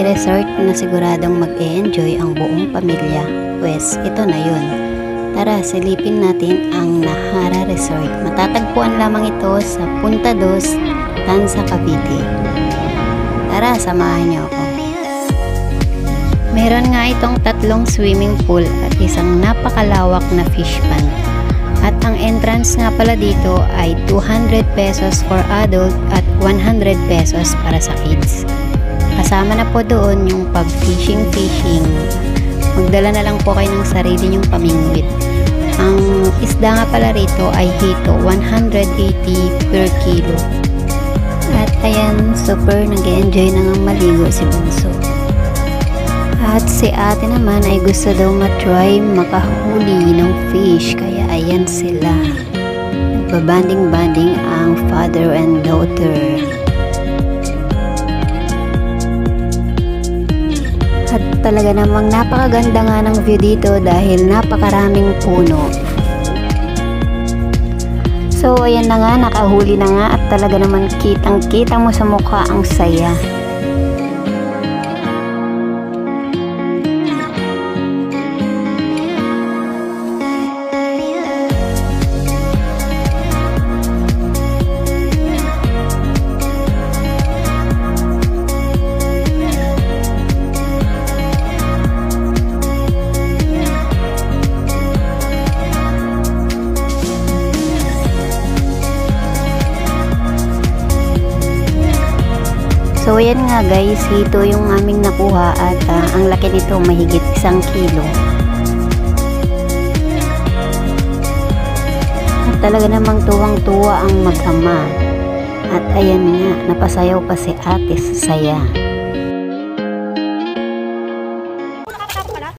resort na siguradong mag-e-enjoy ang buong pamilya. Pwes, ito na yun. Tara, silipin natin ang Nahara Resort. Matatagpuan lamang ito sa Punta Dos, Tanza, Cavite. Tara, samahan niyo ako. Meron nga itong 3 swimming pool at isang napakalawak na fish pond. At ang entrance nga pala dito ay 200 pesos for adult at 100 pesos para sa kids. Kasama na po doon yung pag-fishing. Magdala na lang po kayo ng sarili nyong pamingwit. Ang isda nga pala rito ay hito, 180 per kilo. At ayan, super nag-enjoy na nga maligo si Bunso. At si ate naman ay gusto daw matry makahuli ng fish, kaya ayan sila. Nagbabanding-banding ang father and daughter. At talaga namang napakaganda nga ng view dito dahil napakaraming puno. So ayan na nga, nakahuli na nga at talaga naman kitang-kita mo sa mukha ang saya. So ayan nga guys, hito yung aming nakuha at ang laki nito mahigit 1 kilo. At talaga namang tuwang-tuwa ang mag-ama. At ayan nga, napasayaw pa si ate sa saya.